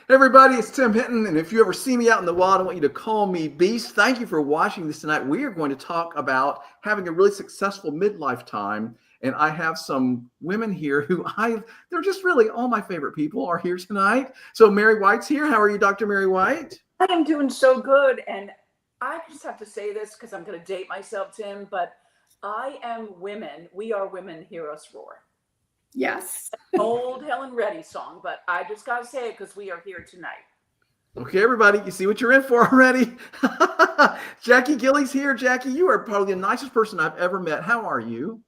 Hey everybody, it's Tim Hinton, and if you ever see me out in the wild, I want you to call me Beast. Thank you for watching this tonight. We are going to talk about having a really successful midlife time, and I have some women here they're just really all my favorite people are here tonight. So Mary White's here. How are you, Dr. Mary White? I am doing so good, and I just have to say this because I'm going to date myself, Tim, but I am women. We are women, hear us roar. Yes. Old Helen Reddy song, but I just got to say it because we are here tonight. Okay, everybody, you see what you're in for already? Jackie Gilley's here. Jackie, you are probably the nicest person I've ever met. How are you?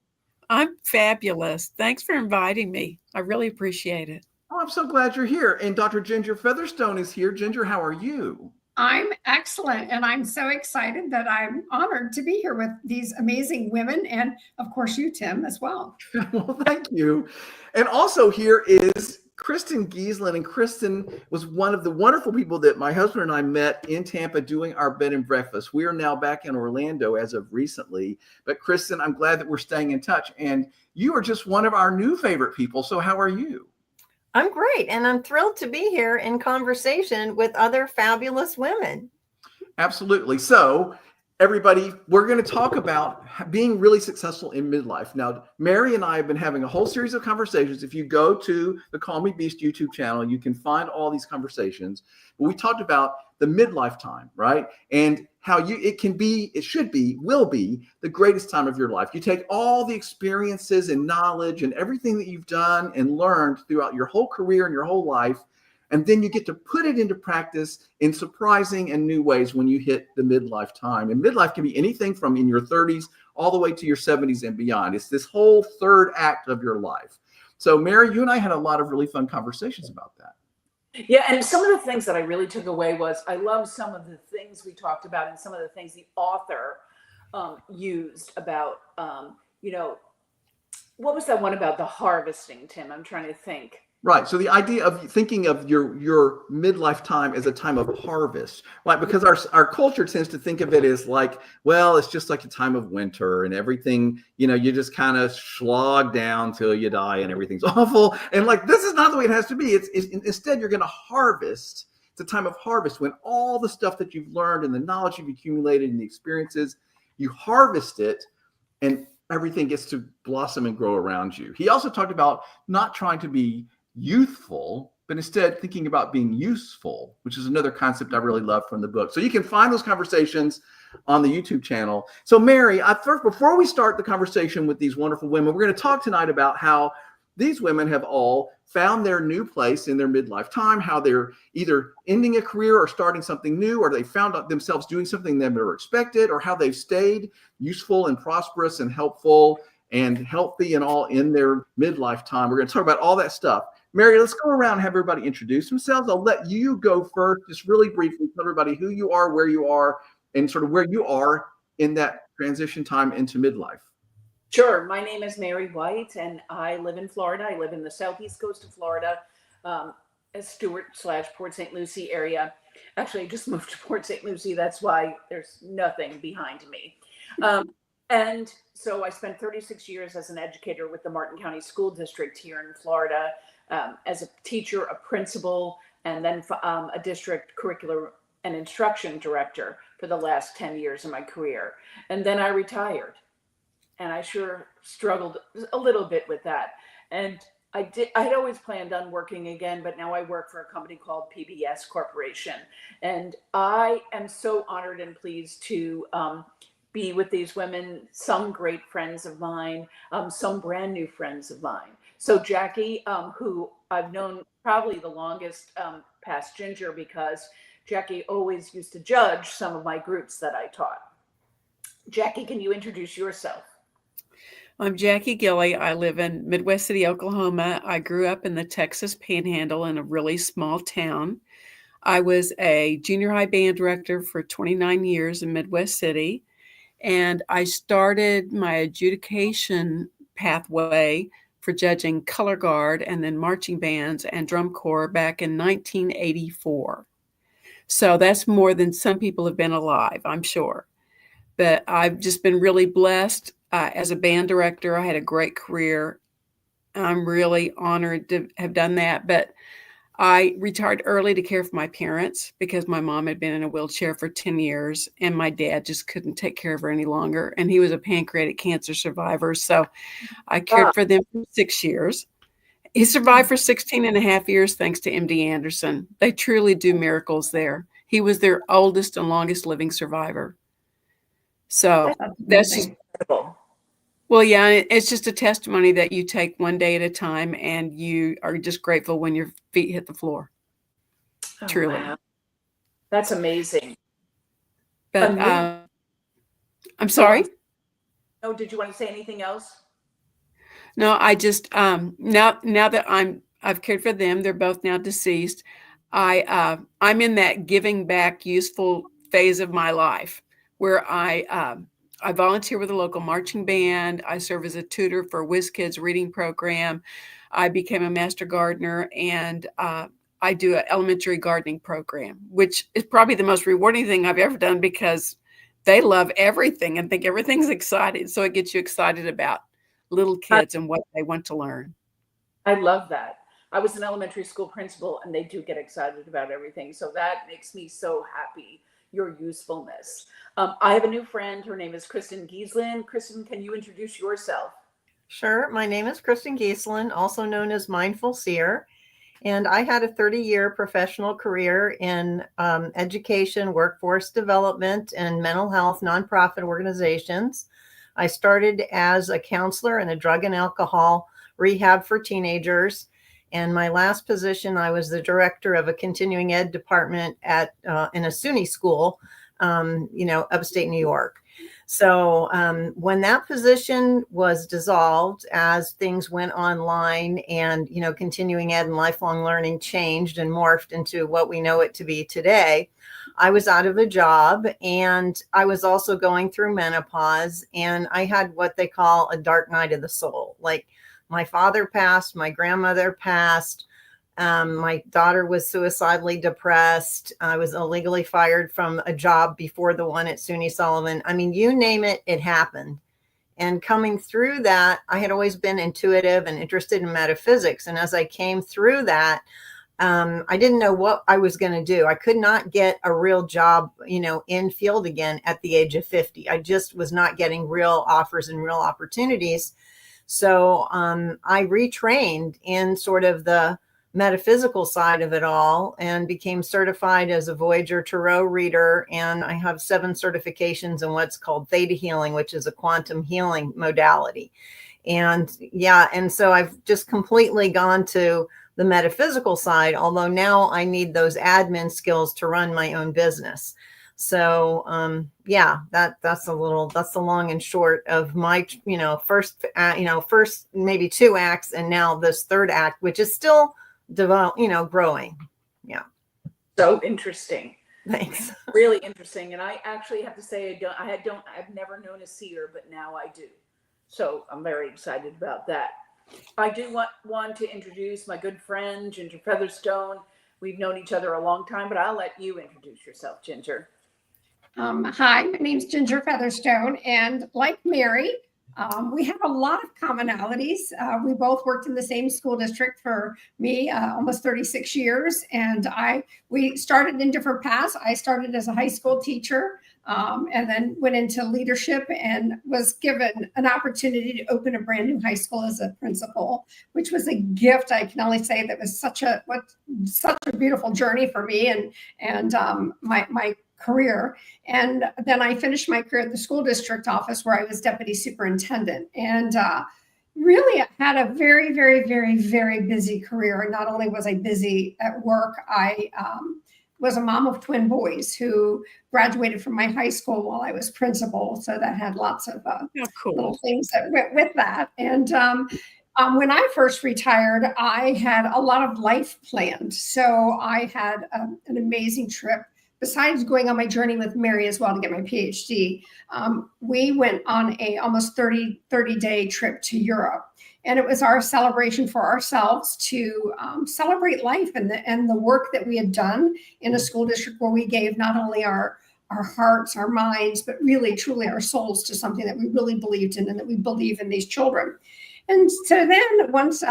I'm fabulous. Thanks for inviting me. I really appreciate it. Oh, I'm so glad you're here. And Dr. Ginger Featherstone is here. Ginger, how are you? I'm excellent, and I'm so excited that I'm honored to be here with these amazing women, and of course you, Tim, as well. Well, thank you. And also here is Kristin Geeslin. And Kristin was one of the wonderful people that my husband and I met in Tampa doing our bed and breakfast. We are now back in Orlando as of recently. But Kristin, I'm glad that we're staying in touch. And you are just one of our new favorite people. So how are you? I'm great, and I'm thrilled to be here in conversation with other fabulous women. Absolutely. So, everybody, we're going to talk about being really successful in midlife. Now, Mary and I have been having a whole series of conversations. If you go to the Call Me Beast YouTube channel, you can find all these conversations. But we talked about the midlife time, right? And how it should be, will be the greatest time of your life. You take all the experiences and knowledge and everything that you've done and learned throughout your whole career and your whole life, and then you get to put it into practice in surprising and new ways when you hit the midlife time. And midlife can be anything from in your 30s all the way to your 70s and beyond. It's this whole third act of your life. So, Mary, you and I had a lot of really fun conversations about that. Yeah, and some of the things that I really took away was I love some of the things we talked about and some of the things the author used about, what was that one about the harvesting, Tim? I'm trying to think. Right. So the idea of thinking of your midlife time as a time of harvest, right? Because our culture tends to think of it as like, well, it's just like a time of winter and everything, you just kind of slog down till you die and everything's awful. And like, this is not the way it has to be. It's instead, you're going to harvest. It's a time of harvest when all the stuff that you've learned and the knowledge you've accumulated and the experiences, you harvest it and everything gets to blossom and grow around you. He also talked about not trying to be youthful, but instead thinking about being useful, which is another concept I really love from the book. So you can find those conversations on the YouTube channel. So Mary, before we start the conversation with these wonderful women, we're going to talk tonight about how these women have all found their new place in their midlife time, how they're either ending a career or starting something new, or they found themselves doing something they never expected, or how they've stayed useful and prosperous and helpful and healthy and all in their midlife time. We're going to talk about all that stuff. Mary, let's go around and have everybody introduce themselves. I'll let you go first, just really briefly tell everybody who you are, where you are, and sort of where you are in that transition time into midlife. Sure. My name is Mary White, and I live in Florida. I live in the southeast coast of Florida, Stuart/Port St. Lucie area. Actually, I just moved to Port St. Lucie. That's why there's nothing behind me. And so I spent 36 years as an educator with the Martin County School District here in Florida, as a teacher, a principal, and then a district curriculum and instruction director for the last 10 years of my career. And then I retired. And I sure struggled a little bit with that. And I had always planned on working again, but now I work for a company called PBS Corporation. And I am so honored and pleased to be with these women, some great friends of mine, some brand new friends of mine. So Jackie, who I've known probably the longest past Ginger, because Jackie always used to judge some of my groups that I taught. Jackie, can you introduce yourself? I'm Jackie Gilley. I live in Midwest City, Oklahoma. I grew up in the Texas Panhandle in a really small town. I was a junior high band director for 29 years in Midwest City. And I started my adjudication pathway for judging color guard and then marching bands and drum corps back in 1984. So that's more than some people have been alive, I'm sure. But I've just been really blessed. As a band director, I had a great career. I'm really honored to have done that. But I retired early to care for my parents because my mom had been in a wheelchair for 10 years and my dad just couldn't take care of her any longer. And he was a pancreatic cancer survivor. So I cared for them for 6 years. He survived for 16 and a half years thanks to MD Anderson. They truly do miracles there. He was their oldest and longest living survivor. So that's just incredible. well, yeah, it's just a testimony that you take one day at a time and you are just grateful when your feet hit the floor. Oh, Truly. wow. That's amazing. But I'm sorry. Oh, did you want to say anything else? No, I just now that I've cared for them, they're both now deceased. I'm in that giving back useful phase of my life where I volunteer with a local marching band. I serve as a tutor for Whiz Kids reading program. I became a master gardener, and I do an elementary gardening program, which is probably the most rewarding thing I've ever done because they love everything and think everything's exciting. So it gets you excited about little kids and what they want to learn. I love that. I was an elementary school principal, and they do get excited about everything. So that makes me so happy, your usefulness. I have a new friend. Her name is Kristin Geeslin. Kristin, can you introduce yourself? Sure. My name is Kristin Geeslin, also known as Mindful Seer. And I had a 30-year professional career in education, workforce development, and mental health nonprofit organizations. I started as a counselor in a drug and alcohol rehab for teenagers. And my last position, I was the director of a continuing ed department at in a SUNY school, upstate New York. So when that position was dissolved, as things went online and, continuing ed and lifelong learning changed and morphed into what we know it to be today, I was out of a job, and I was also going through menopause, and I had what they call a dark night of the soul. Like, my father passed, my grandmother passed, my daughter was suicidally depressed. I was illegally fired from a job before the one at SUNY Sullivan. I mean, you name it, it happened. And coming through that, I had always been intuitive and interested in metaphysics. And as I came through that, I didn't know what I was going to do. I could not get a real job, in field again at the age of 50. I just was not getting real offers and real opportunities. So I retrained in sort of the metaphysical side of it all and became certified as a Voyager Tarot reader. And I have 7 certifications in what's called theta healing, which is a quantum healing modality. And so I've just completely gone to the metaphysical side, although now I need those admin skills to run my own business. So that's the long and short of my, first maybe 2 acts, and now this 3rd act, which is still growing. Yeah. So interesting. Thanks. Really interesting. And I actually have to say, I've never known a seer, but now I do. So I'm very excited about that. I do want to introduce my good friend, Ginger Featherstone. We've known each other a long time, but I'll let you introduce yourself, Ginger. Hi, my name's Ginger Featherstone, and like Mary, we have a lot of commonalities. We both worked in the same school district, for me, almost 36 years, and we started in different paths. I started as a high school teacher, and then went into leadership and was given an opportunity to open a brand new high school as a principal, which was a gift. I can only say that was such a beautiful journey for me and my career. And then I finished my career at the school district office, where I was deputy superintendent, and really had a very, very, very, very busy career. And not only was I busy at work, I was a mom of twin boys who graduated from my high school while I was principal. So that had lots of little things that went with that. And when I first retired, I had a lot of life planned. So I had an amazing trip. Besides going on my journey with Mary as well to get my PhD, we went on a almost 30-day trip to Europe. And it was our celebration for ourselves to celebrate life and the work that we had done in a school district where we gave not only our hearts, our minds, but really, truly our souls to something that we really believed in and that we believe in these children. And so then once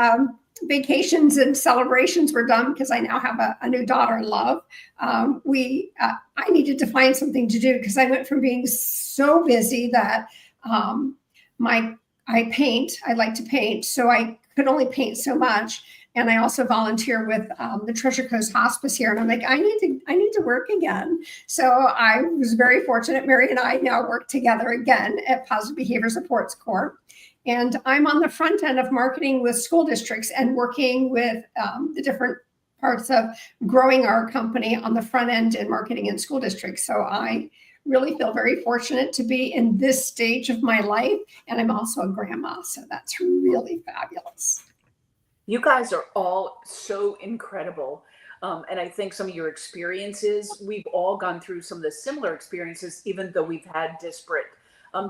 vacations and celebrations were done because I now have a new daughter-in-law. I needed to find something to do because I went from being so busy that I paint. I like to paint, so I could only paint so much. And I also volunteer with the Treasure Coast Hospice here. And I'm like, I need to work again. So I was very fortunate. Mary and I now work together again at Positive Behavior Supports Corps. And I'm on the front end of marketing with school districts and working with the different parts of growing our company on the front end in marketing in school districts. So I really feel very fortunate to be in this stage of my life. And I'm also a grandma. So that's really fabulous. You guys are all so incredible. And I think some of your experiences, we've all gone through some of the similar experiences, even though we've had disparate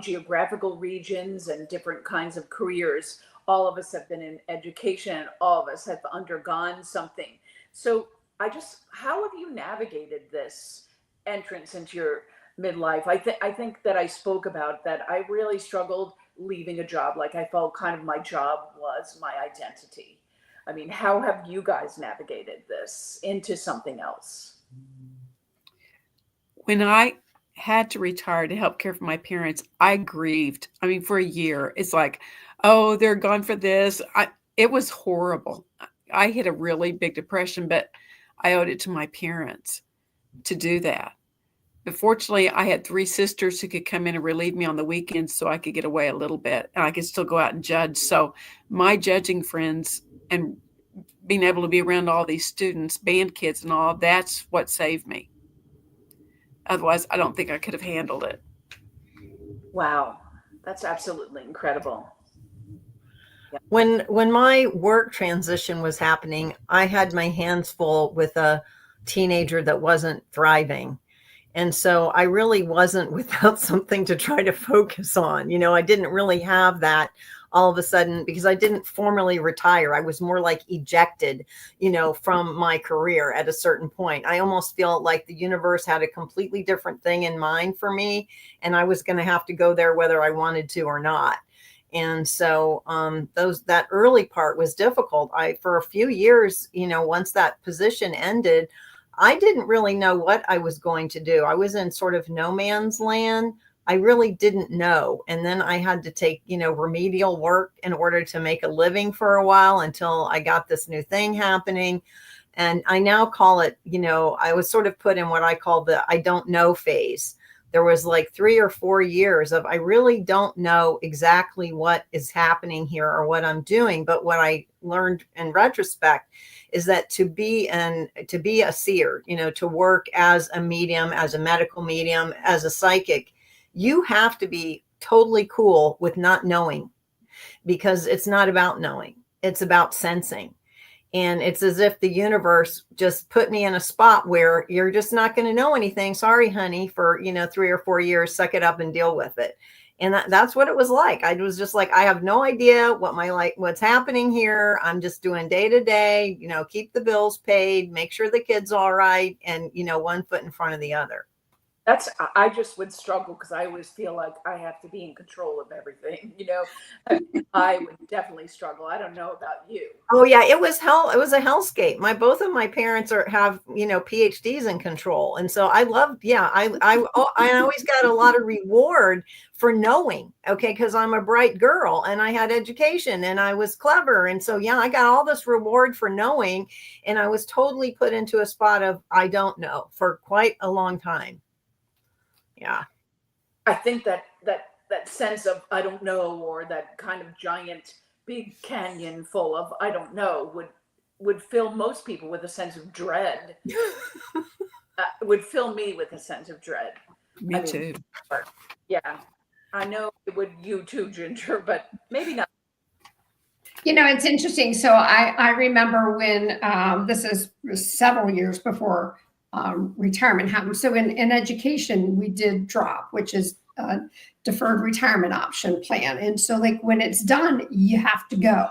geographical regions and different kinds of careers. All of us have been in education. All of us have undergone something. So how have you navigated this entrance into your midlife? I think that I spoke about that. I really struggled leaving a job. Like I felt kind of my job was my identity. I mean, how have you guys navigated this into something else? When I had to retire to help care for my parents, I grieved. I mean, for a year. It's like, oh, they're gone for this. It was horrible. I hit a really big depression, but I owed it to my parents to do that. But fortunately, I had 3 sisters who could come in and relieve me on the weekends so I could get away a little bit and I could still go out and judge. So my judging friends and being able to be around all these students, band kids and all, that's what saved me. Otherwise, I don't think I could have handled it. Wow. That's absolutely incredible. Yeah. When my work transition was happening, I had my hands full with a teenager that wasn't thriving. And so I really wasn't without something to try to focus on. I didn't really have that all of a sudden because I didn't formally retire. I was more like ejected, from my career at a certain point. I almost feel like the universe had a completely different thing in mind for me. And I was going to have to go there whether I wanted to or not. And so that early part was difficult. For a few years, once that position ended, I didn't really know what I was going to do. I was in sort of no man's land. I really didn't know. And then I had to take, remedial work in order to make a living for a while until I got this new thing happening. And I now call it, I was sort of put in what I call the I don't know phase. There was like 3 or 4 years of I really don't know exactly what is happening here or what I'm doing. But what I learned in retrospect is that to be a seer, to work as a medium, as a medical medium, as a psychic, you have to be totally cool with not knowing, because it's not about knowing. It's about sensing. And it's as if the universe just put me in a spot where you're just not going to know anything. Sorry, honey, for, 3 or 4 years, suck it up and deal with it. And that's what it was like. I was just like, I have no idea what's happening here. I'm just doing day to day, keep the bills paid, make sure the kid's all right. And, one foot in front of the other. I just would struggle because I always feel like I have to be in control of everything, I would definitely struggle. I don't know about you. Oh yeah, it was hell. It was a hellscape. Both of my parents have, PhDs in control. And so I loved, I always got a lot of reward for knowing, okay, because I'm a bright girl and I had education and I was clever. And so, I got all this reward for knowing, and I was totally put into a spot of, I don't know, for quite a long time. Yeah. I think that sense of I don't know, or that kind of giant big canyon full of I don't know would fill most people with a sense of dread. Would fill me with a sense of dread. Me too. Yeah. I know it would you too, Ginger, but maybe not. It's interesting. So I remember when this is several years before retirement happened. So in education, we did drop, which is a deferred retirement option plan. And so like when it's done, you have to go.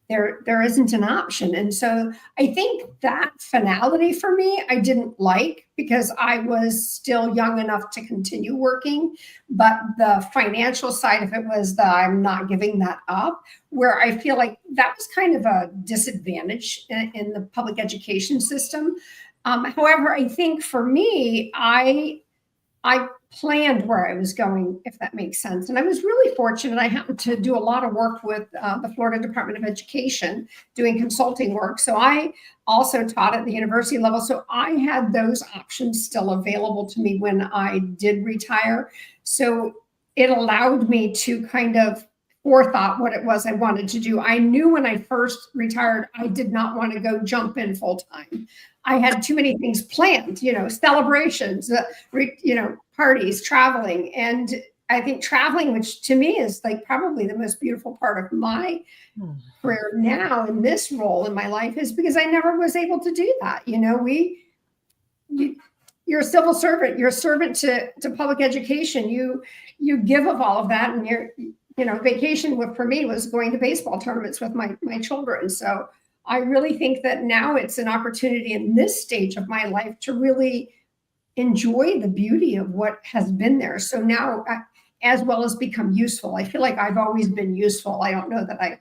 there isn't an option. And so I think that finality for me, I didn't like because I was still young enough to continue working. But the financial side of it was that I'm not giving that up, where I feel like that was kind of a disadvantage in the public education system. However, I think for me, I planned where I was going, if that makes sense. And I was really fortunate. I happened to do a lot of work with the Florida Department of Education doing consulting work. So I also taught at the university level. So I had those options still available to me when I did retire. So it allowed me to kind of forethought what it was I wanted to do. I knew when I first retired, I did not want to go jump in full time. I had too many things planned, celebrations, parties, traveling. And I think traveling, which to me is like probably the most beautiful part of my career now in this role in my life, is because I never was able to do that. You're a civil servant, you're a servant to public education. You give of all of that, and vacation for me was going to baseball tournaments with my children. So I really think that now it's an opportunity in this stage of my life to really enjoy the beauty of what has been there. So now, as well as become useful. I feel like I've always been useful. I don't know that I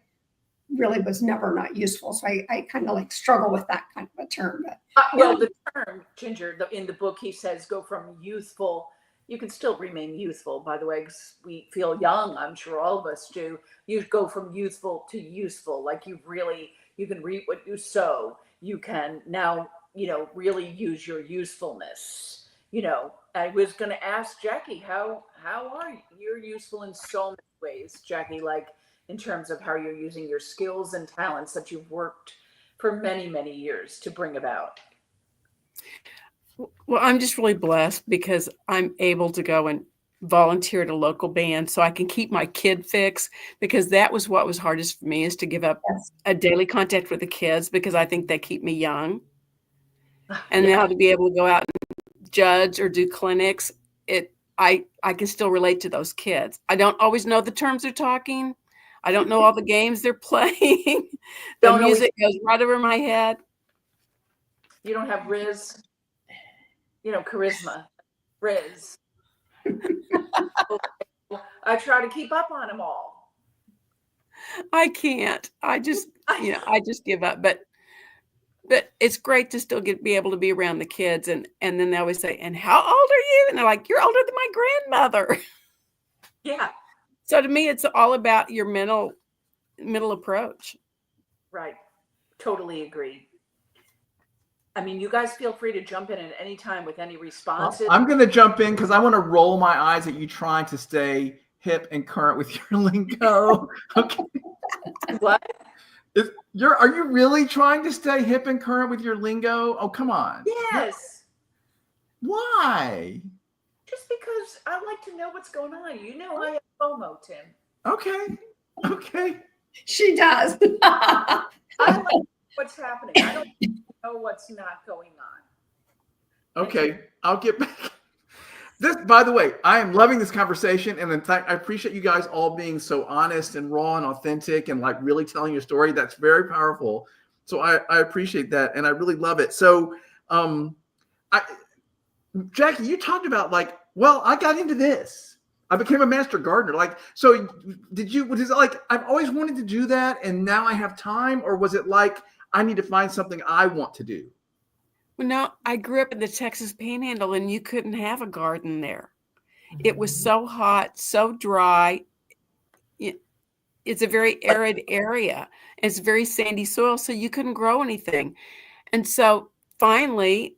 really was never not useful. So I kind of like struggle with that kind of a term. But well, the term, Ginger, in the book, he says, go from youthful. You can still remain youthful, by the way, because we feel young. I'm sure all of us do. You go from youthful to useful. Like you can reap what you sow. You can now, really use your usefulness. I was going to ask Jackie, how are you? You're useful in so many ways, Jackie, like in terms of how you're using your skills and talents that you've worked for many, many years to bring about. Well, I'm just really blessed because I'm able to go and volunteer at a local band so I can keep my kid fix, because that was what was hardest for me, is to give up a daily contact with the kids, because I think they keep me young. And now to be able to go out and judge or do clinics, I can still relate to those kids. I don't always know the terms they're talking. I don't know all the games they're playing. The music goes right over my head. You don't have Riz, charisma, Riz. I try to keep up on them all. I can't. I just give up. But it's great to still be able to be around the kids. And then they always say, and how old are you? And they're like, you're older than my grandmother. Yeah. So to me, it's all about your middle approach. Right. Totally agree. I mean, you guys feel free to jump in at any time with any responses. I'm going to jump in because I want to roll my eyes at you trying to stay hip and current with your lingo. Okay. What? Are you really trying to stay hip and current with your lingo? Oh, come on. Yes. Why? Just because I like to know what's going on. I have FOMO, Tim. Okay. she does. I like what's happening. I don't know what's not going on. Okay, I'll get back. This, by the way, I am loving this conversation, and in fact, I appreciate you guys all being so honest and raw and authentic and like really telling your story. That's very powerful. So I appreciate that, and I really love it. So, Jackie, you talked about I got into this. I became a master gardener. So was it like I've always wanted to do that, and now I have time, or was it like I need to find something I want to do? Well, no, I grew up in the Texas Panhandle, and you couldn't have a garden there. It was so hot, so dry. It's a very arid area. It's very sandy soil, so you couldn't grow anything. And so finally,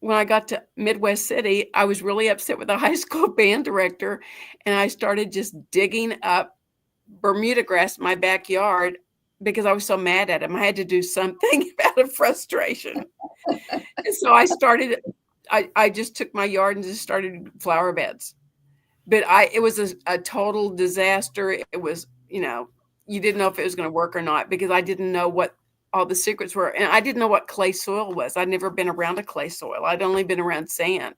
when I got to Midwest City, I was really upset with the high school band director, and I started just digging up Bermuda grass in my backyard because I was so mad at him. I had to do something out of frustration. And so I just took my yard and just started flower beds. But it was a total disaster. It was, you didn't know if it was going to work or not, because I didn't know what all the secrets were. And I didn't know what clay soil was. I'd never been around a clay soil. I'd only been around sand.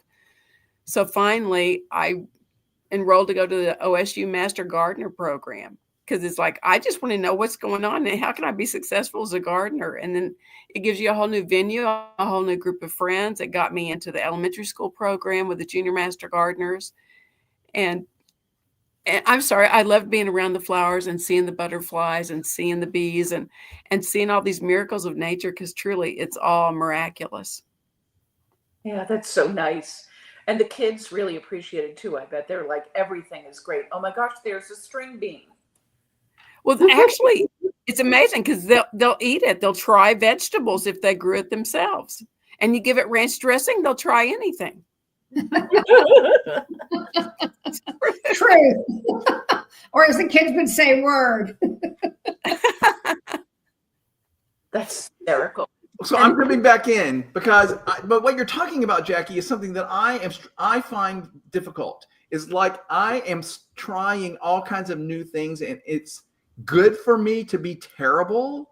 So finally, I enrolled to go to the OSU Master Gardener program. because it's like, I just want to know what's going on and how can I be successful as a gardener? And then it gives you a whole new venue, a whole new group of friends. It got me into the elementary school program with the junior master gardeners. And I'm sorry, I loved being around the flowers and seeing the butterflies and seeing the bees and seeing all these miracles of nature, because truly it's all miraculous. Yeah, that's so nice. And the kids really appreciate it too. I bet they're like, everything is great. Oh my gosh, there's a string bean. Well, actually, it's amazing because they'll eat it. They'll try vegetables if they grew it themselves. And you give it ranch dressing, they'll try anything. Truth. Or as the kids would say, word. That's hysterical. So I'm coming back in because, but what you're talking about, Jackie, is something that I find difficult. Is like I am trying all kinds of new things, and it's good for me to be terrible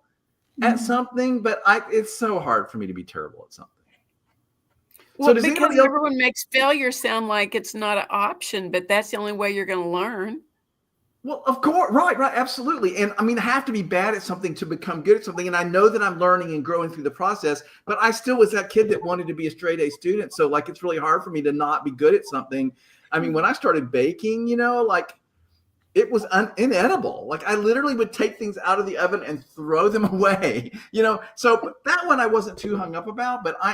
at something, but it's so hard for me to be terrible at something. Well, So does because anybody else? everyone makes failure sound like it's not an option, but that's the only way you're going to learn. Well, of course, right, absolutely. And I mean, I have to be bad at something to become good at something. And I know that I'm learning and growing through the process, but I still was that kid that wanted to be a straight A student. So like, it's really hard for me to not be good at something. I mean, when I started baking, like it was inedible. Like I literally would take things out of the oven and throw them away, so that one I wasn't too hung up about, but I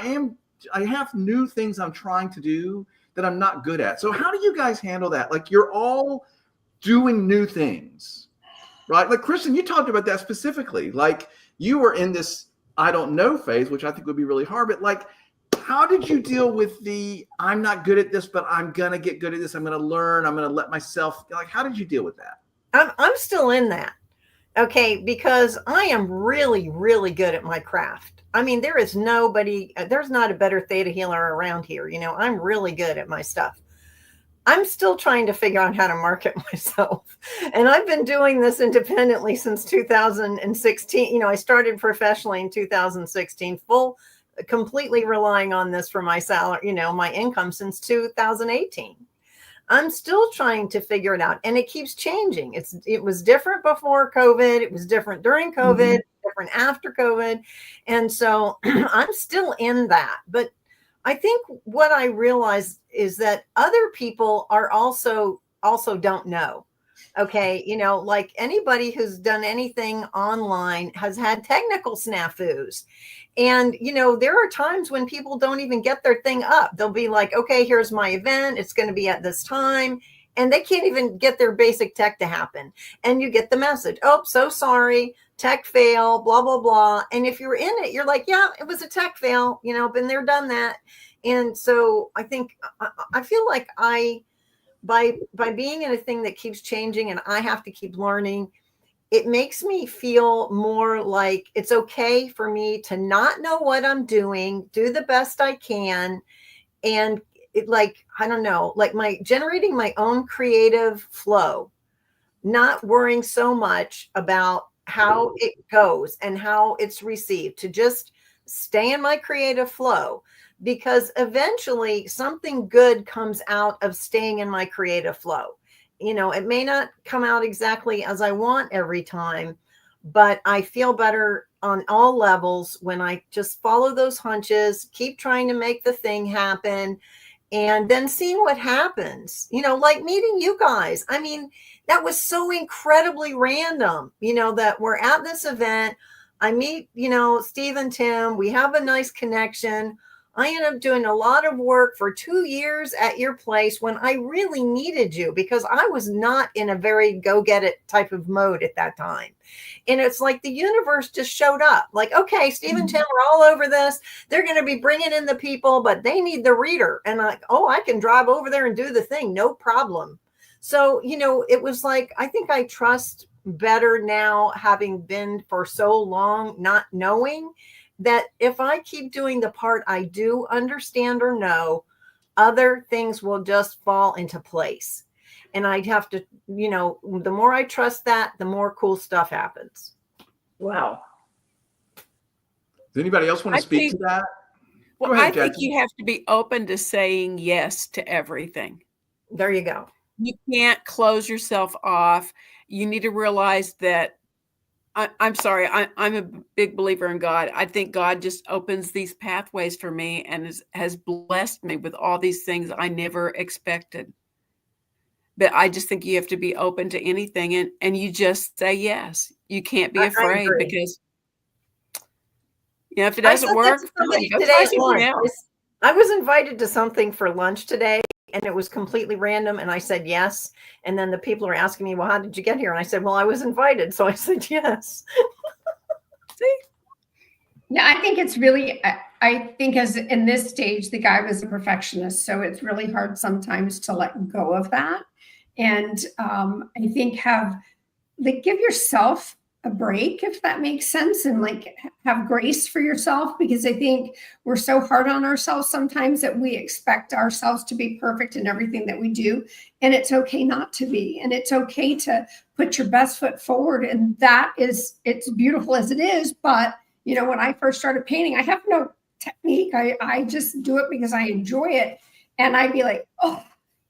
have new things I'm trying to do that I'm not good at. So how do you guys handle that? Like you're all doing new things, right? Like Kristin, you talked about that specifically. Like you were in this I don't know phase, which I think would be really hard. But like, how did you deal with the I'm not good at this, but I'm gonna get good at this. I'm gonna learn. I'm gonna let myself. Like, how did you deal with that? I'm still in that. Okay, because I am really, really good at my craft. I mean, there's not a better theta healer around here. I'm really good at my stuff. I'm still trying to figure out how to market myself. And I've been doing this independently since 2016. I started professionally in 2016, completely relying on this for my salary, my income since 2018. I'm still trying to figure it out, and it keeps changing. It was different before COVID. It was different during COVID, different after COVID. And so I'm still in that. But I think what I realized is that other people are also don't know. Okay. Like anybody who's done anything online has had technical snafus. And, there are times when people don't even get their thing up. They'll be like, okay, here's my event. It's going to be at this time. And they can't even get their basic tech to happen. And you get the message. Oh, so sorry. Tech fail, blah, blah, blah. And if you're in it, you're like, yeah, it was a tech fail, been there, done that. And so I think, I feel like by being in a thing that keeps changing and I have to keep learning, it makes me feel more like it's okay for me to not know what I'm doing, do the best I can. And I don't know, like generating my own creative flow, not worrying so much about how it goes and how it's received, to just stay in my creative flow, because eventually something good comes out of staying in my creative flow. It may not come out exactly as I want every time, but I feel better on all levels when I just follow those hunches, keep trying to make the thing happen, and then seeing what happens, like meeting you guys. I mean, that was so incredibly random, that we're at this event. I meet, Steve and Tim, we have a nice connection. I ended up doing a lot of work for 2 years at your place when I really needed you, because I was not in a very go get it type of mode at that time. And it's like the universe just showed up like, okay, Steve and Tim are all over this. They're going to be bringing in the people, but they need the reader. And like, oh, I can drive over there and do the thing. No problem. So, it was like, I think I trust better now, having been for so long, not knowing that if I keep doing the part I do understand or know, other things will just fall into place. And I'd have to, the more I trust that, the more cool stuff happens. Wow. Does anybody else want to speak to that? Well, I think you have to be open to saying yes to everything. There you go. You can't close yourself off. You need to realize that I'm sorry. I'm a big believer in God. I think God just opens these pathways for me and has blessed me with all these things I never expected. But I just think you have to be open to anything, and you just say yes. You can't be I afraid agree. because if it I doesn't said that work, to fine, somebody go today try at something lunch. else. I was invited to something for lunch today, and it was completely random. And I said yes. And then the people are asking me, well, how did you get here? And I said, well, I was invited. So I said yes. See? Yeah, I think it's really, I think as in this stage, the guy was a perfectionist. So it's really hard sometimes to let go of that. And I think give yourself a break, if that makes sense, and have grace for yourself, because I think we're so hard on ourselves sometimes that we expect ourselves to be perfect in everything that we do. And it's okay not to be, and it's okay to put your best foot forward. And it's beautiful as it is. But when I first started painting, I have no technique. I just do it because I enjoy it. And I'd be like, oh,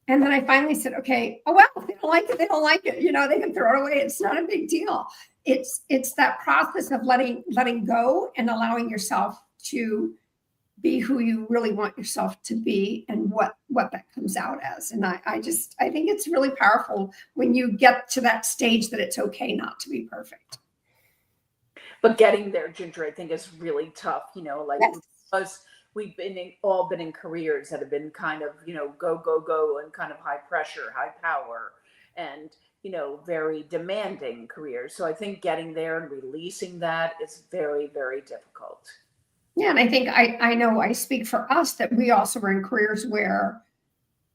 and then I finally said, okay, oh, well, if they don't like it, they don't like it. They can throw it away. It's not a big deal. It's that process of letting go and allowing yourself to be who you really want yourself to be, and what that comes out as. And I think it's really powerful when you get to that stage that it's okay not to be perfect. But getting there, Ginger, I think is really tough, Yes. because we've all been in careers that have been kind of, go, go, go, and kind of high pressure, high power, and, very demanding careers. So I think getting there and releasing that is very, very difficult. Yeah. And I think I know I speak for us that we also were in careers where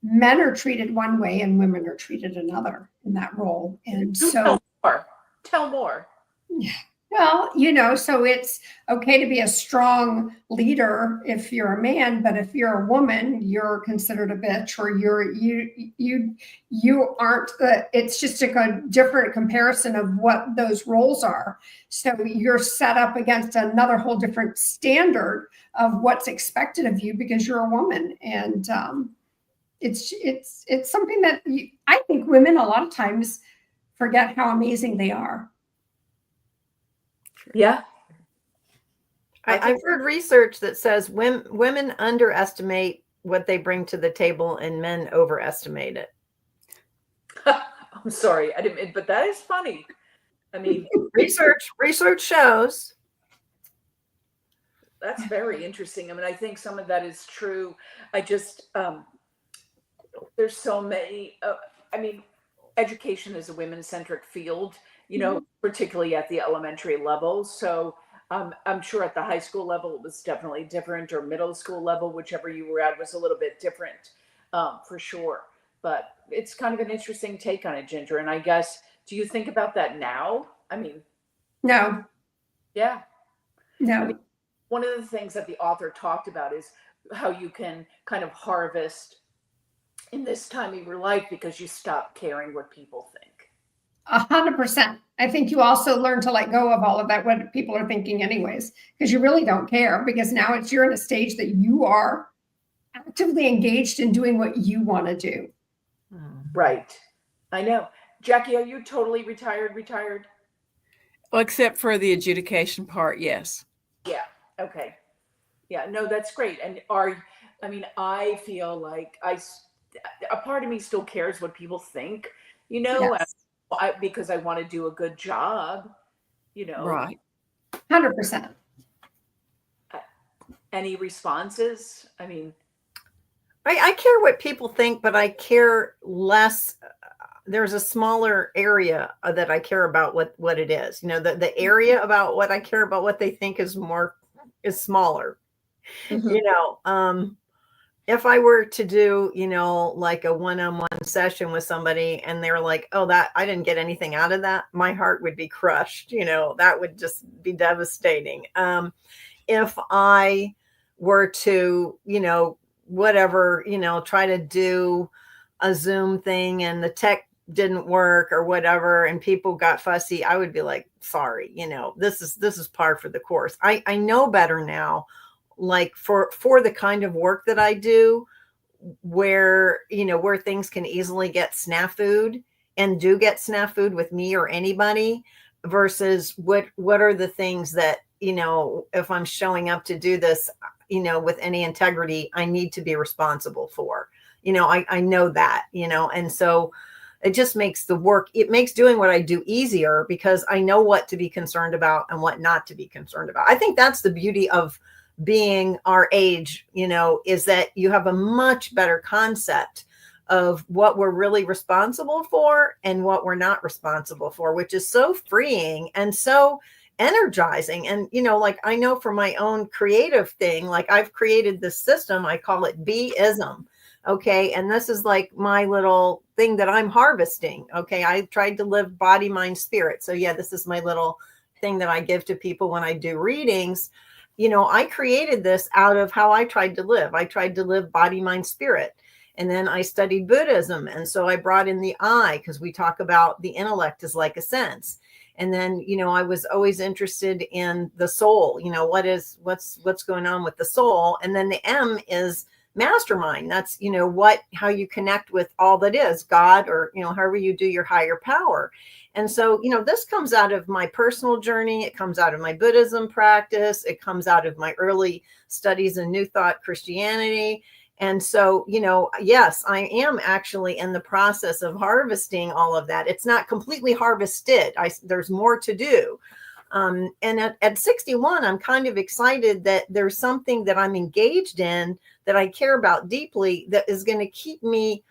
men are treated one way and women are treated another in that role. And so Tell more. Yeah. Well, so it's okay to be a strong leader if you're a man, but if you're a woman, you're considered a bitch, or you aren't. It's just a different comparison of what those roles are. So you're set up against another whole different standard of what's expected of you because you're a woman, and it's something that I think women a lot of times forget how amazing they are. Yeah. I've heard research that says women underestimate what they bring to the table and men overestimate it. I'm sorry, I didn't, but that is funny. I mean, research shows. That's very interesting. I mean, I think some of that is true. I just, there's so many, education is a women-centric field, particularly at the elementary level. So I'm sure at the high school level, it was definitely different, or middle school level, whichever you were at, was a little bit different, for sure. But it's kind of an interesting take on it, Ginger. And I guess, do you think about that now? I mean, No. Yeah. No. One of the things that the author talked about is how you can kind of harvest in this time of your life because you stop caring what people think. 100%. I think you also learn to let go of all of that, what people are thinking anyways, because you really don't care, because now you're in a stage that you are actively engaged in doing what you want to do. Right. I know. Jackie, are you totally retired? Well, except for the adjudication part, yes. Yeah. Okay. Yeah, no, that's great. And I feel like a part of me still cares what people think, Yes. because I want to do a good job, Right. 100%. Any responses? I mean, I care what people think, but I care less. There's a smaller area that I care about what it is. The area about what I care about, what they think is smaller. mm-hmm. If I were to do, like a one-on-one session with somebody and they're like, oh, that I didn't get anything out of that, my heart would be crushed. That would just be devastating. If I were to, whatever, try to do a Zoom thing and the tech didn't work or whatever, and people got fussy, I would be like, sorry, this is par for the course. I know better now, like for the kind of work that I do, where, where things can easily get snafu'd and do get snafu'd with me or anybody, versus what are the things that, if I'm showing up to do this, with any integrity, I need to be responsible for. I know that, and so it just makes it makes doing what I do easier, because I know what to be concerned about and what not to be concerned about. I think that's the beauty of being our age, is that you have a much better concept of what we're really responsible for and what we're not responsible for, which is so freeing and so energizing. And, like, I know for my own creative thing, like, I've created this system, I call it Be-ism. Okay. And this is like my little thing that I'm harvesting. Okay. I tried to live body, mind, spirit. So yeah, this is my little thing that I give to people when I do readings. I created this out of how I tried to live. I tried to live body, mind, spirit. And then I studied Buddhism. And so I brought in the I, because we talk about the intellect is like a sense. And then, I was always interested in the soul, what's going on with the soul. And then the M is mastermind. That's, how you connect with all that is God, or, however you do your higher power. And so, this comes out of my personal journey. It comes out of my Buddhism practice. It comes out of my early studies in New Thought Christianity. And so, yes, I am actually in the process of harvesting all of that. It's not completely harvested. There's more to do. And at 61, I'm kind of excited that there's something that I'm engaged in that I care about deeply, that is going to keep me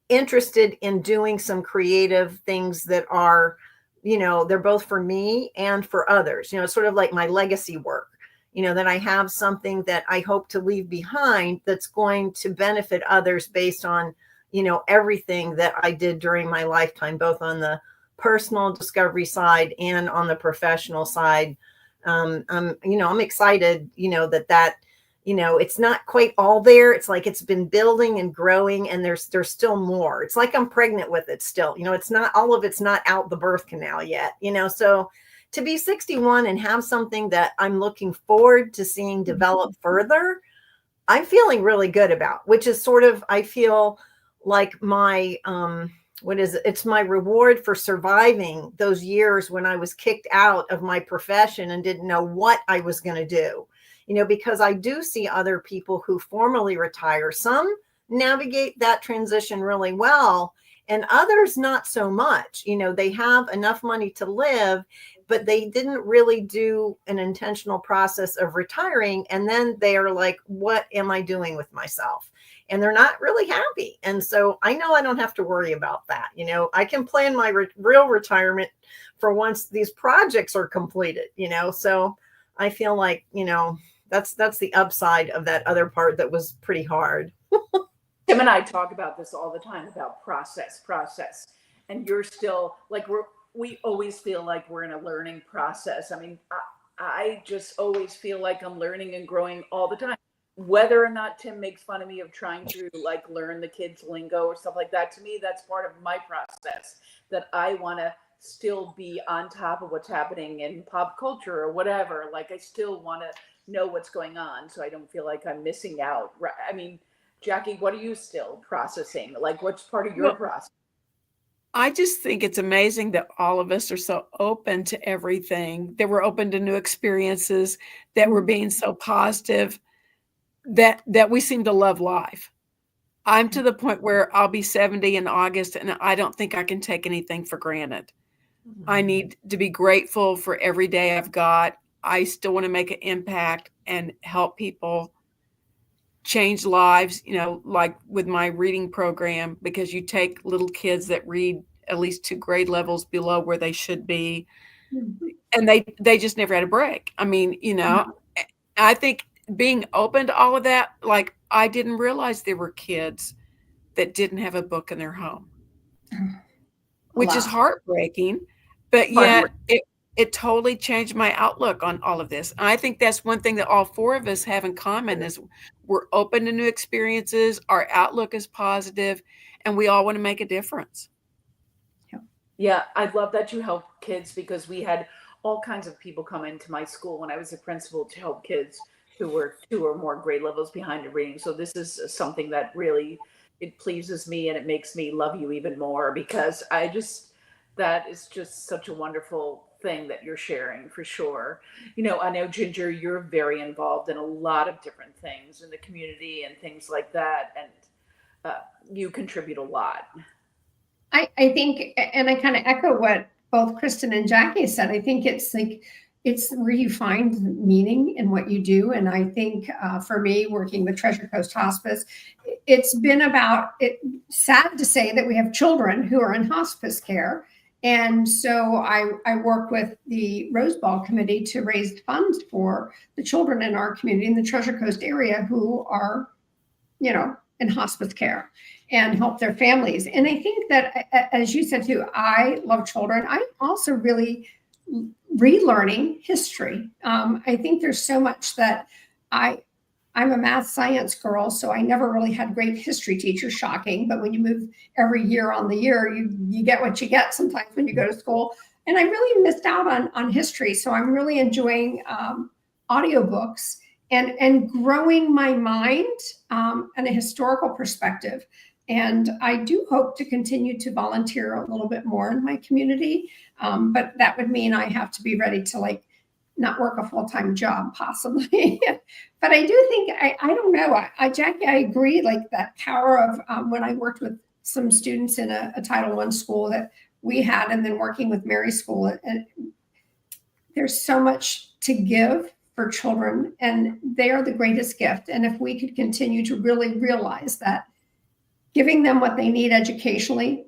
interested in doing some creative things that are, they're both for me and for others, sort of like my legacy work, that I have something that I hope to leave behind that's going to benefit others based on, everything that I did during my lifetime, both on the personal discovery side and on the professional side. I'm excited, that it's not quite all there. It's like it's been building and growing, and there's still more. It's like I'm pregnant with it still. It's not all of it's not out the birth canal yet. So to be 61 and have something that I'm looking forward to seeing develop further, I'm feeling really good about, which is sort of, I feel like my what is it? It's my reward for surviving those years when I was kicked out of my profession and didn't know what I was going to do. Because I do see other people who formally retire. Some navigate that transition really well, and others not so much. They have enough money to live, but they didn't really do an intentional process of retiring. And then they are like, what am I doing with myself? And they're not really happy. And so I know I don't have to worry about that. I can plan my real retirement for once these projects are completed, so I feel like, that's the upside of that other part that was pretty hard. Tim and I talk about this all the time, about process. And you're still like, we always feel like we're in a learning process. I mean, I just always feel like I'm learning and growing all the time. Whether or not Tim makes fun of me of trying to like learn the kids' lingo or stuff like that, to me, that's part of my process, that I want to still be on top of what's happening in pop culture or whatever. Like, I still want to know what's going on, so I don't feel like I'm missing out. I mean, Jackie, what are you still processing? Like, what's part of your process? I just think it's amazing that all of us are so open to everything, that we're open to new experiences, that we're being so positive, that we seem to love life. I'm to the point where I'll be 70 in August, and I don't think I can take anything for granted. I need to be grateful for every day I've got. I still want to make an impact and help people change lives, like with my reading program, because you take little kids that read at least 2 grade levels below where they should be, and they just never had a break. I mean, I think being open to all of that, like, I didn't realize there were kids that didn't have a book in their home, which is heartbreaking, but yet it totally changed my outlook on all of this. And I think that's one thing that all 4 of us have in common, is we're open to new experiences. Our outlook is positive, and we all want to make a difference. Yeah, I love that you help kids, because we had all kinds of people come into my school when I was a principal to help kids who were 2 or more grade levels behind in reading. So this is something that really, it pleases me and it makes me love you even more, because that is just such a wonderful thing that you're sharing, for sure. I know, Ginger, you're very involved in a lot of different things in the community and things like that. And you contribute a lot. I think, and I kind of echo what both Kristen and Jackie said. I think it's where you find meaning in what you do. And I think for me, working with Treasure Coast Hospice, it's been sad to say that we have children who are in hospice care. And so I work with the Rose Ball Committee to raise funds for the children in our community in the Treasure Coast area who are, in hospice care, and help their families. And I think that, as you said too, I love children. I'm also really relearning history. I think there's so much that I'm a math science girl, so I never really had great history teachers, shocking. But when you move every year on the year, you get what you get sometimes when you go to school. And I really missed out on history. So I'm really enjoying audiobooks and growing my mind and a historical perspective. And I do hope to continue to volunteer a little bit more in my community. But that would mean I have to be ready to not work a full-time job, possibly. But I do think, I don't know, Jackie, I agree, that power of when I worked with some students in a Title I school that we had, and then working with Mary School, and there's so much to give for children, and they are the greatest gift. And if we could continue to really realize that giving them what they need educationally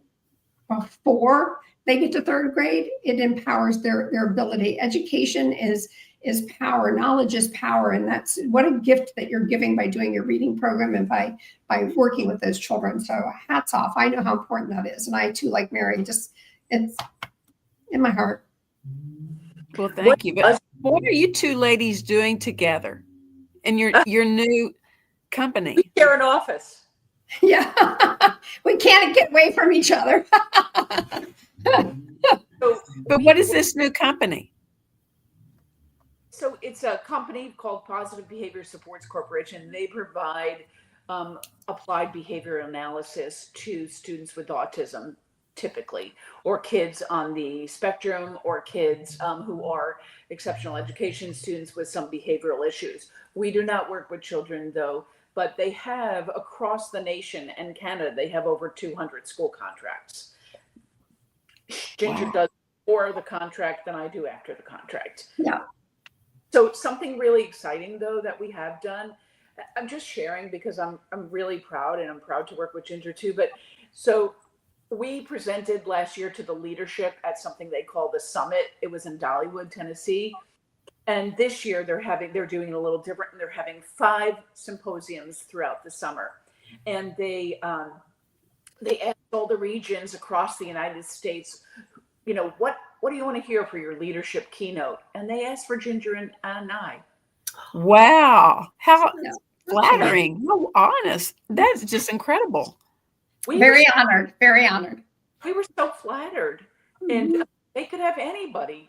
before they get to 3rd grade, it empowers their ability. Education is power. Knowledge is power. And that's what a gift that you're giving by doing your reading program and by working with those children. So hats off. I know how important that is. And I too, like Mary, it's in my heart. Well, thank you. But what are you two ladies doing together in your new company? We share an office. Yeah, we can't get away from each other. But what is this new company? So it's a company called Positive Behavior Supports Corporation. They provide applied behavior analysis to students with autism, typically, or kids on the spectrum, or kids who are exceptional education students with some behavioral issues. We do not work with children, though, but they have, across the nation and Canada, they have over 200 school contracts. Ginger does more of the contract than I do after the contract. Yeah. So something really exciting, though, that we have done, I'm just sharing because I'm really proud, and I'm proud to work with Ginger too. But so we presented last year to the leadership at something they call the Summit. It was in Dollywood, Tennessee. And this year they're doing it a little different, and they're having 5 symposiums throughout the summer. And they asked all the regions across the United States, what do you want to hear for your leadership keynote? And they asked for Ginger and I. Wow. How flattering. How honest. That's just incredible. Very honored. Very honored. We were so flattered. And they could have anybody,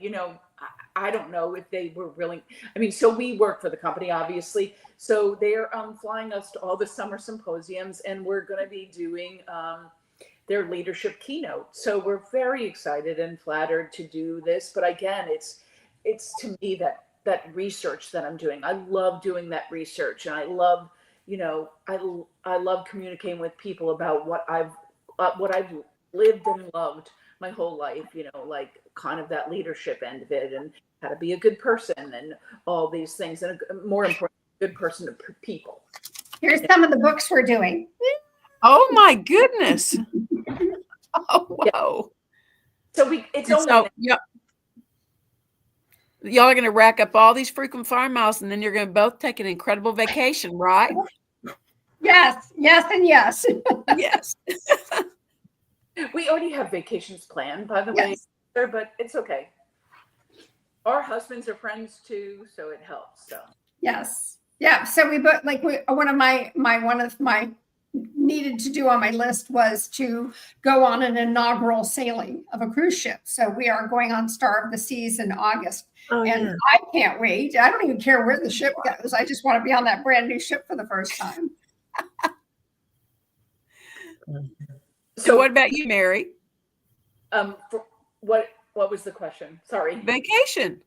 I don't know if they were willing. So we work for the company, obviously. So they're flying us to all the summer symposiums, and we're going to be doing their leadership keynote. So we're very excited and flattered to do this. But again, it's to me that research that I'm doing. I love doing that research, and I love, I love communicating with people about what I've lived and loved my whole life, like kind of that leadership end of it, and how to be a good person and all these things, and more important, a good person to people. Here's some of the books we're doing. Oh my goodness. Oh, whoa. So y'all are going to rack up all these frequent flyer miles, and then you're going to both take an incredible vacation, right? Yes, and yes. Yes. We already have vacations planned, by the way, but it's okay. Our husbands are friends too, so it helps. So yes, yeah. So we both one of my needed to do on my list was to go on an inaugural sailing of a cruise ship. So we are going on Star of the Seas in August. Oh, And yeah. I can't wait. I don't even care where the ship goes. I just want to be on that brand new ship for the first time. So what about you, Mary? For what was the question? Sorry. Vacation.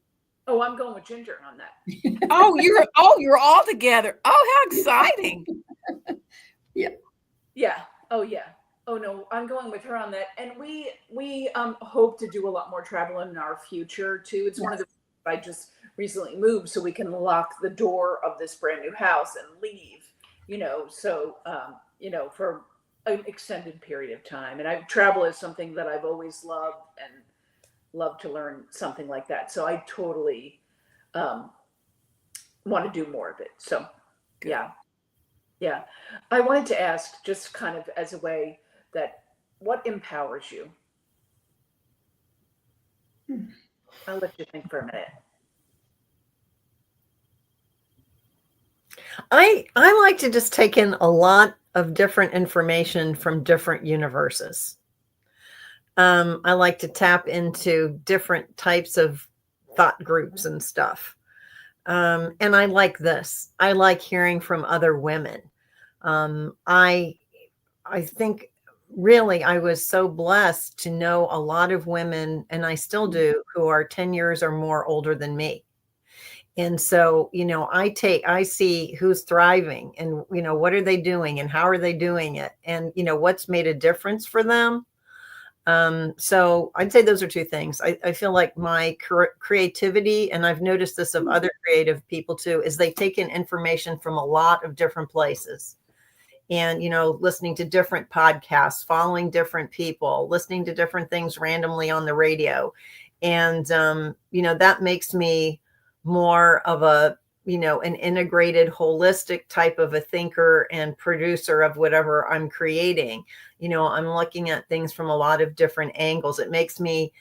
Oh, I'm going with Ginger on that. You're all together. Oh, how exciting. Yeah. Oh, yeah. Oh, no, I'm going with her on that. And we hope to do a lot more travel in our future too. It's one of the I just recently moved, so we can lock the door of this brand new house and leave, so, for an extended period of time. And travel is something that I've always loved and love to learn something like that. So I totally want to do more of it. So, yeah. Yeah. I wanted to ask, just kind of as a way that, what empowers you? I'll let you think for a minute. I like to just take in a lot of different information from different universes. I like to tap into different types of thought groups and stuff. And I like this. I like hearing from other women. I think really I was so blessed to know a lot of women, and I still do, who are 10 years or more older than me. And so, I see who's thriving and, what are they doing and how are they doing it? And, what's made a difference for them. So I'd say those are two things. I feel like my creativity, and I've noticed this of other creative people too, is they take in information from a lot of different places. And, listening to different podcasts, following different people, listening to different things randomly on the radio. And, that makes me more of a, an integrated, holistic type of a thinker and producer of whatever I'm creating. I'm looking at things from a lot of different angles. It makes me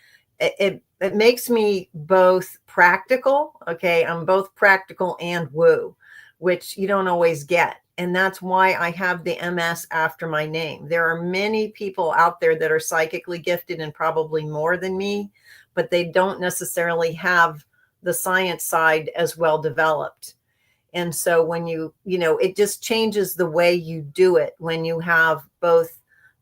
both practical. Okay. I'm both practical and woo, which you don't always get. And that's why I have the MS after my name. There are many people out there that are psychically gifted and probably more than me, but they don't necessarily have the science side as well developed. And so when it just changes the way you do it when you have both,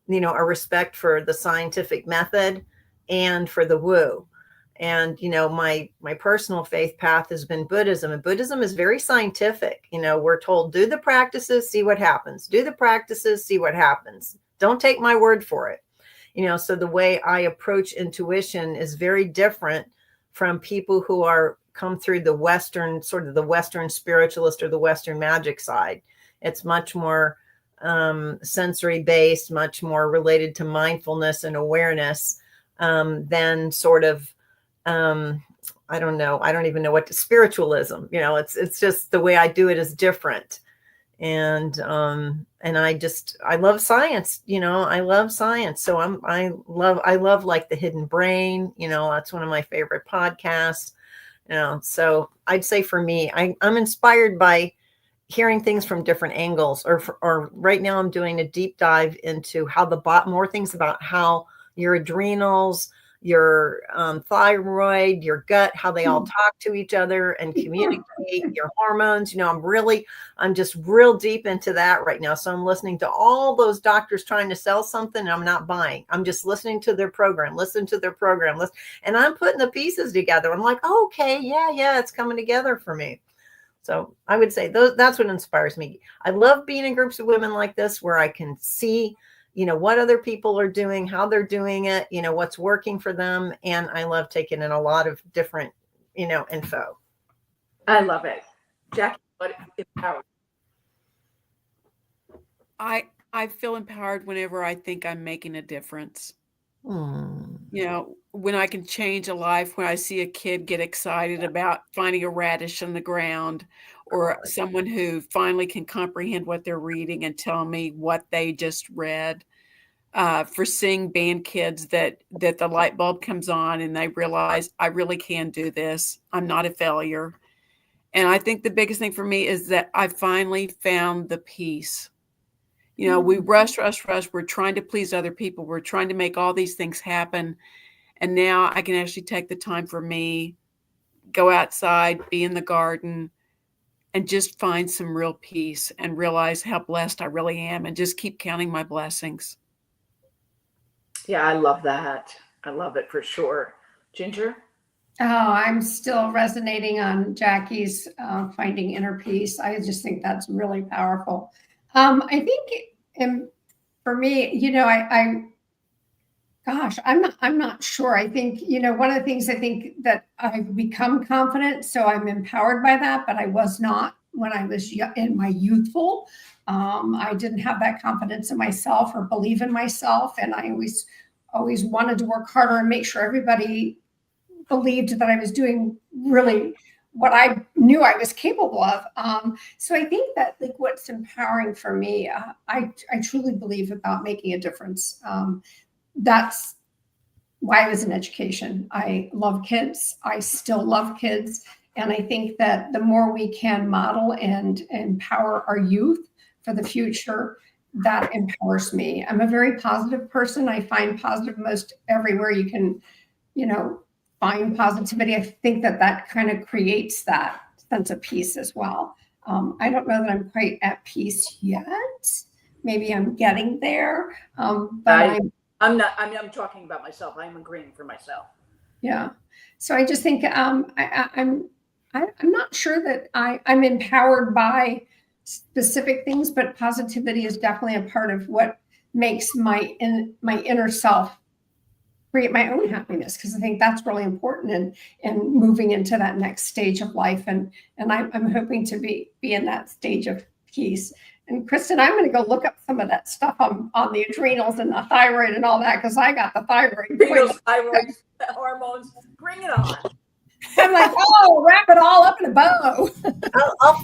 a respect for the scientific method and for the woo. And, my personal faith path has been Buddhism, and Buddhism is very scientific. We're told, do the practices, see what happens. Do the practices, see what happens. Don't take my word for it. So the way I approach intuition is very different from people who come through the Western, sort of the Western spiritualist or the Western magic side. It's much more sensory based, much more related to mindfulness and awareness than sort of, I don't know. I don't even know spiritualism, it's just the way I do it is different. And I love science, I love science. So I love like The Hidden Brain, that's one of my favorite podcasts, so I'd say for me, I'm inspired by hearing things from different angles, or right now I'm doing a deep dive into more things about how your adrenals, your thyroid, your gut, how they all talk to each other and communicate, your hormones. I'm just real deep into that right now. So I'm listening to all those doctors trying to sell something, and I'm not buying. I'm just listening to their program, and I'm putting the pieces together. I'm like, oh, okay, yeah, it's coming together for me. So I would say that's what inspires me. I love being in groups of women like this where I can see what other people are doing, how they're doing it, what's working for them. And I love taking in a lot of different, info. I love it. Jackie, what empowers? I feel empowered whenever I think I'm making a difference. When I can change a life, when I see a kid get excited about finding a radish in the ground, or someone who finally can comprehend what they're reading and tell me what they just read, for seeing band kids that the light bulb comes on and they realize I really can do this. I'm not a failure. And I think the biggest thing for me is that I finally found the peace. We rush. We're trying to please other people. We're trying to make all these things happen. And now I can actually take the time for me, go outside, be in the garden, and just find some real peace and realize how blessed I really am and just keep counting my blessings. Yeah, I love that. I love it for sure. Ginger? Oh, I'm still resonating on Jackie's finding inner peace. I just think that's really powerful. I think for me, I'm not sure. I think, one of the things I think that I've become confident, so I'm empowered by that, but I was not when I was in my youthful. I didn't have that confidence in myself or believe in myself. And I always wanted to work harder and make sure everybody believed that I was doing really what I knew I was capable of. So I think that what's empowering for me, I truly believe about making a difference. That's why I was in education. I love kids. I still love kids. And I think that the more we can model and empower our youth for the future, that empowers me. I'm a very positive person. I find positive most everywhere you can, find positivity. I think that kind of creates that sense of peace as well. I don't know that I'm quite at peace yet. Maybe I'm getting there. But I'm not. I'm talking about myself. I'm agreeing for myself. Yeah. So I just think I'm not sure that I'm empowered by specific things, but positivity is definitely a part of what makes my inner self create my own happiness, because I think that's really important in moving into that next stage of life. And I'm hoping to be in that stage of peace. And Kristin, I'm going to go look up some of that stuff on the adrenals and the thyroid and all that, because I got the thyroid. Adrenals, thyroid, hormones, bring it on. I'm like, wrap it all up in a bow.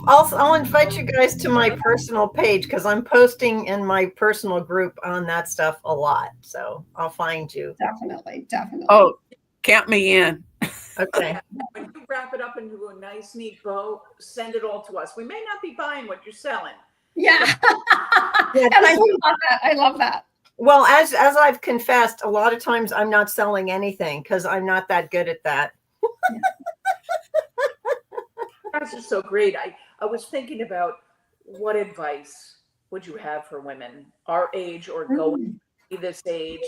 I'll invite you guys to my personal page, because I'm posting in my personal group on that stuff a lot. So I'll find you. Definitely. Oh, count me in. Okay. When you wrap it up into a nice, neat bow, send it all to us. We may not be buying what you're selling. Yeah. And I love that. Well, as I've confessed, a lot of times I'm not selling anything because I'm not that good at that. That's just so great. I was thinking about what advice would you have for women our age or going this age,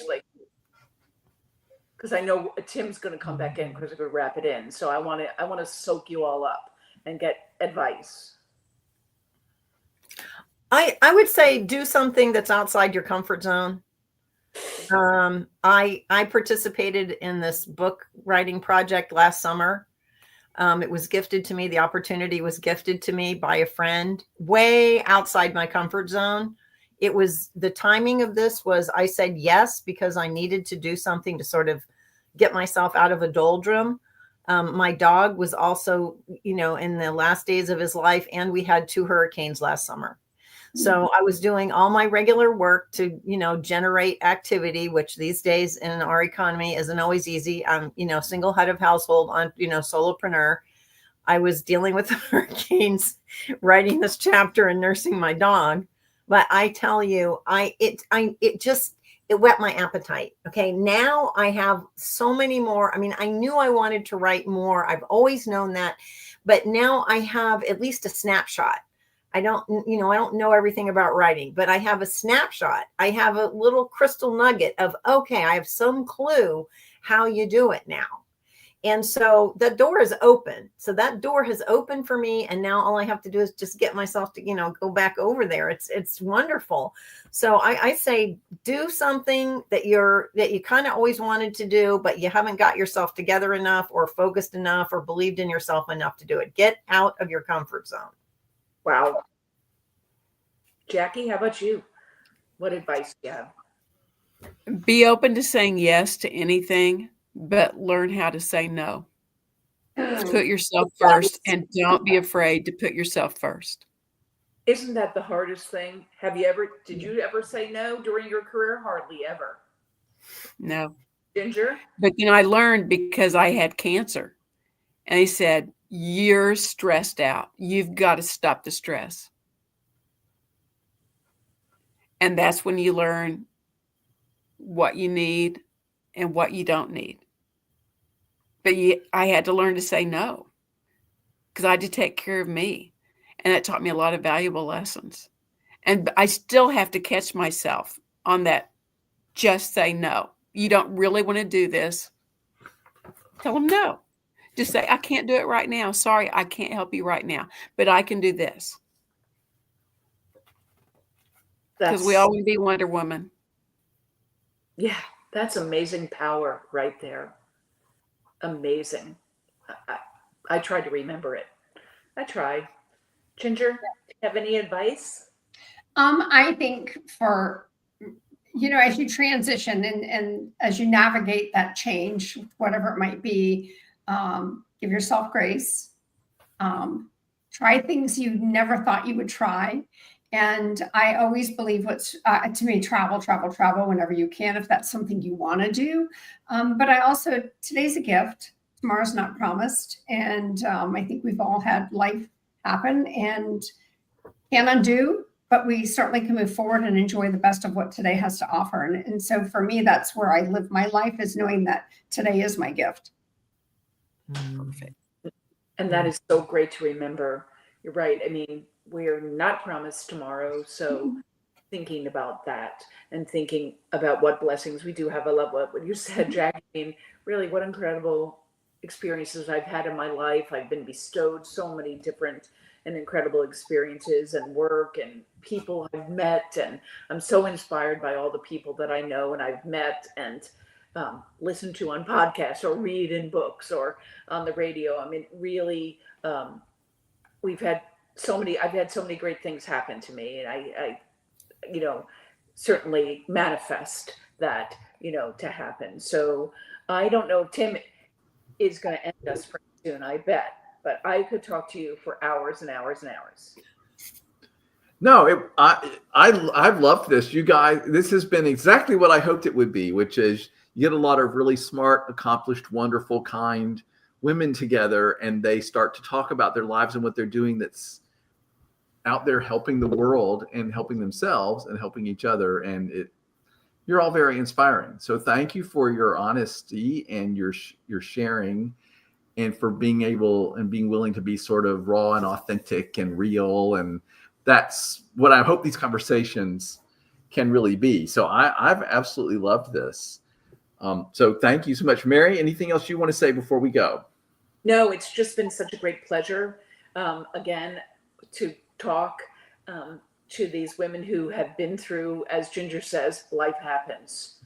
because I know Tim's going to come back in because we're going to wrap it in. So I want to soak you all up and get advice. I would say do something that's outside your comfort zone. I participated in this book writing project last summer. It was gifted to me. The opportunity was gifted to me by a friend way outside my comfort zone. It was the timing of this was I said yes because I needed to do something to sort of get myself out of a doldrum. My dog was also, in the last days of his life, and we had 2 hurricanes last summer. So I was doing all my regular work to, generate activity, which these days in our economy isn't always easy. I'm, single head of household on, solopreneur. I was dealing with hurricanes, writing this chapter and nursing my dog. But I tell you, it whet my appetite. Okay. Now I have so many more. I mean, I knew I wanted to write more. I've always known that, but now I have at least a snapshot. I don't know everything about writing, but I have a snapshot. I have a little crystal nugget of, okay, I have some clue how you do it now. And so the door is open. So that door has opened for me. And now all I have to do is just get myself to, go back over there. It's wonderful. So I say, do something that you kind of always wanted to do, but you haven't got yourself together enough or focused enough or believed in yourself enough to do it. Get out of your comfort zone. Wow. Jackie, how about you? What advice do you have? Be open to saying yes to anything, but learn how to say no. Put yourself first, and don't be afraid to put yourself first. Isn't that the hardest thing? Did you ever say no during your career? Hardly ever. No. Ginger? But I learned because I had cancer. And they said, you're stressed out. You've got to stop the stress. And that's when you learn what you need and what you don't need. But I had to learn to say no, because I had to take care of me. And that taught me a lot of valuable lessons. And I still have to catch myself on that. Just say no. You don't really want to do this. Tell them no. Just say, I can't do it right now. Sorry, I can't help you right now, but I can do this. Because we all want to be Wonder Woman. Yeah, that's amazing power right there. Amazing. I tried to remember it. I tried. Ginger, do you have any advice? I think for, as you transition and as you navigate that change, whatever it might be, give yourself grace. Try things you never thought you would try. And I always believe to me, travel whenever you can, if that's something you want to do. But I also, today's a gift, tomorrow's not promised. And I think we've all had life happen and can undo, but we certainly can move forward and enjoy the best of what today has to offer. And so for me, that's where I live my life, is knowing that today is my gift. Perfect. And that is so great to remember. You're right. I mean, we're not promised tomorrow. So thinking about that and thinking about what blessings we do have. I love what you said, Jackie. I mean, really, what incredible experiences I've had in my life. I've been bestowed so many different and incredible experiences and work and people I've met. And I'm so inspired by all the people that I know and I've met and listen to on podcasts or read in books or on the radio. I mean, really, I've had so many great things happen to me, and I certainly manifest that, to happen. So I don't know, Tim is going to end us pretty soon, I bet, but I could talk to you for hours and hours and hours. No, I've loved this. You guys, this has been exactly what I hoped it would be, which is you get a lot of really smart, accomplished, wonderful, kind women together, and they start to talk about their lives and what they're doing that's out there helping the world and helping themselves and helping each other. And you're all very inspiring. So thank you for your honesty and your sharing, and for being able and being willing to be sort of raw and authentic and real. And that's what I hope these conversations can really be. So I've absolutely loved this. So thank you so much. Mary, anything else you want to say before we go? No, it's just been such a great pleasure, again, to talk to these women who have been through, as Ginger says, life happens.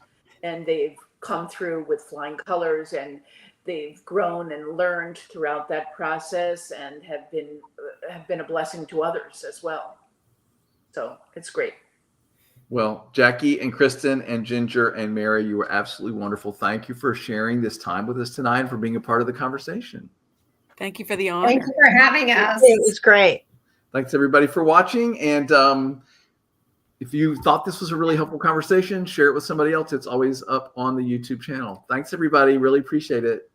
And they've come through with flying colors, and they've grown and learned throughout that process, and have been a blessing to others as well. So it's great. Well, Jackie and Kristin and Ginger and Mary, you were absolutely wonderful. Thank you for sharing this time with us tonight and for being a part of the conversation. Thank you for the honor. Thank you for having us. It was great. Thanks everybody for watching. And if you thought this was a really helpful conversation, share it with somebody else. It's always up on the YouTube channel. Thanks everybody. Really appreciate it.